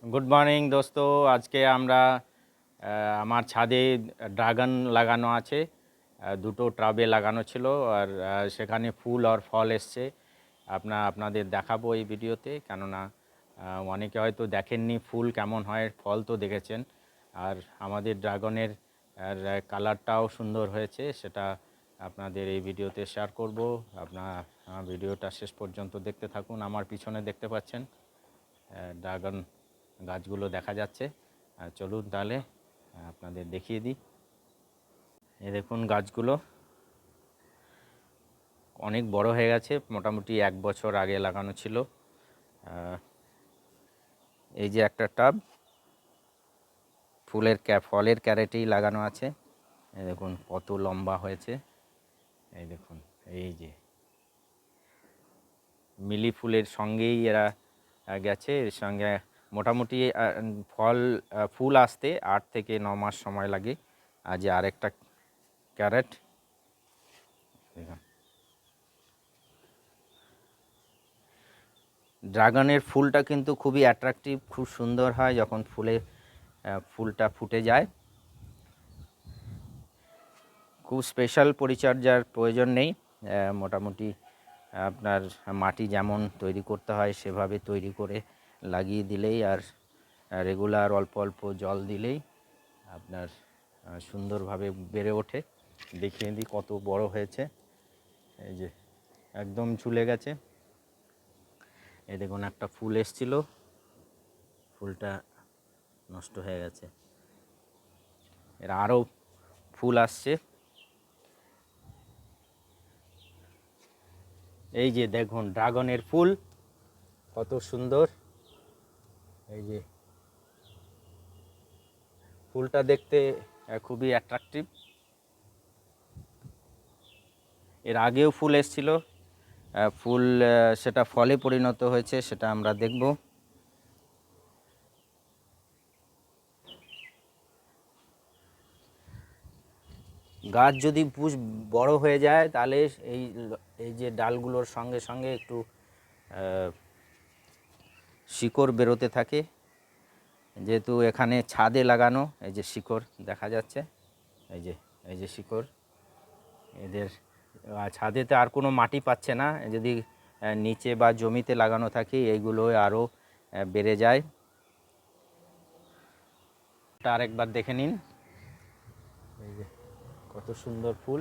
Good morning দোস্ত। আজকে আমরা আমার ছাদে ড্রাগন লাগানো আছে। দুটো ট্রাবে লাগানো ছিল আর সেখানে ফুল আর ফল এসছে। আপনাদের দেখাবো এই ভিডিওতে, কেননা অনেকে হয়তো দেখেননি ফুল কেমন হয়, ফল তো দেখেছেন। আর আমাদের ড্রাগনের কালারটাও সুন্দর হয়েছে, সেটা আপনাদের এই ভিডিওতে শেয়ার করব। আপনার ভিডিওটা শেষ পর্যন্ত দেখতে থাকুন। আমার পিছনে দেখতে পাচ্ছেন ড্রাগন গাছগুলো দেখা যাচ্ছে। চলুন তাহলে আপনাদের দেখিয়ে দিই। এই দেখুন, গাছগুলো অনেক বড় হয়ে গেছে, মোটামুটি 1 বছর আগে লাগানো ছিল। এই যে একটা টাব ফলের ক্যারেটেই লাগানো আছে। এই দেখুন কত লম্বা হয়েছে। এই দেখুন, এই যে মিলি ফুলের সঙ্গেই এরা গেছে। এর সঙ্গে মোটামুটি ফুল আসতে 8 থেকে 9 মাস সময় লাগে। আর যে আরেকটা ক্যারেট দেখুন, ড্রাগনের ফুলটা কিন্তু খুবই অ্যাট্রাকটিভ, খুব সুন্দর হয় যখন ফুলটা ফুটে যায়। খুব স্পেশাল পরিচর্যার প্রয়োজন নেই। মোটামুটি আপনার মাটি যেমন তৈরি করতে হয় সেভাবে তৈরি করে লাগিয়ে দিলেই, আর রেগুলার অল্প অল্প জল দিলেই আপনার সুন্দরভাবে বেড়ে ওঠে। দেখিয়ে দিই কত বড় হয়েছে। এই যে একদম ঝুলে গেছে। এই দেখুন, একটা ফুল এসছিল, ফুলটা নষ্ট হয়ে গেছে। এর আরও ফুল আসছে। এই যে দেখুন ড্রাগনের ফুল কত সুন্দর। এই যে ফুলটা দেখতে খুবই অ্যাট্রাকটিভ। এর আগেও ফুল এসছিল, ফুল সেটা ফলে পরিণত হয়েছে, সেটা আমরা দেখব। গাছ যদি বড় হয়ে যায় তাহলে এই এই যে ডালগুলোর সঙ্গে সঙ্গে একটু শিকড় বেরোতে থাকে। যেহেতু এখানে ছাদে লাগানো, এই যে শিকড় দেখা যাচ্ছে, এই যে শিকড় এদের। ছাদেতে আর কোনো মাটি পাচ্ছে না, যদি নিচে বা জমিতে লাগানো থাকে এইগুলো আরও বেড়ে যায়। এটা আরেকবার দেখে নিন। এই যে কত সুন্দর ফুল।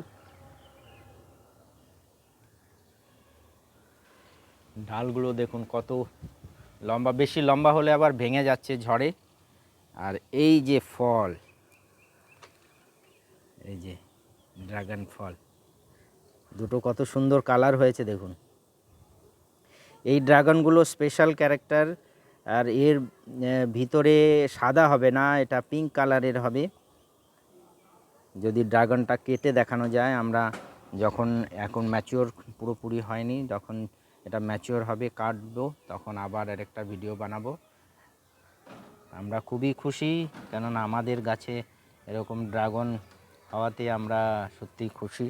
ডালগুলো দেখুন কত লম্বা, বেশি লম্বা হলে আবার ভেঙে যাচ্ছে ঝড়ে। আর এই যে ফল, এই যে ড্রাগন ফল দুটো কত সুন্দর কালার হয়েছে দেখুন। এই ড্রাগনগুলো স্পেশাল ক্যারেক্টার। আর এর ভিতরে সাদা হবে না, এটা পিঙ্ক কালারের হবে। যদি ড্রাগনটা কেটে দেখানো যায়, আমরা যখন এখন ম্যাচিওর পুরোপুরি হয়নি, যখন এটা ম্যাচিওর হবে কাটবো, তখন আবার আরেকটা ভিডিও বানাবো। আমরা খুবই খুশি, কেননা আমাদের গাছে এরকম ড্রাগন হওয়াতে আমরা সত্যিই খুশি।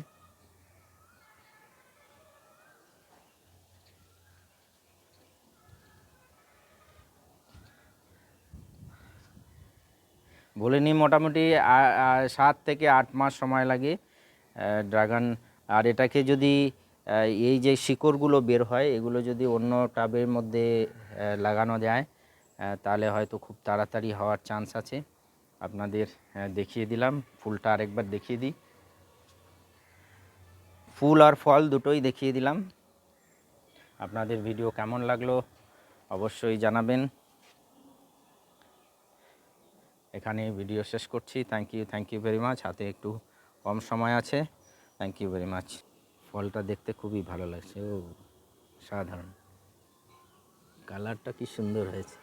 বলে নিই মোটামুটি 7 থেকে 8 মাস সময় লাগে ড্রাগন। আর এটাকে যদি এই যে শিকড়গুলো বের হয়, এগুলো যদি অন্য টাবের মধ্যে লাগানো যায়, তাহলে হয়তো খুব তাড়াতাড়ি হওয়ার চান্স আছে। আপনাদের দেখিয়ে দিলাম, ফুলটা আরেকবার দেখিয়ে দিই। ফুল আর ফল দুটোই দেখিয়ে দিলাম। আপনাদের ভিডিও কেমন লাগলো অবশ্যই জানাবেন। এখানে ভিডিও শেষ করছি। Thank you very much. হাতে একটু কম সময় আছে। Thank you very much. ফলটা দেখতে খুবই ভালো লাগছে, ও সাধারণ, কালারটা কি সুন্দর হয়েছে।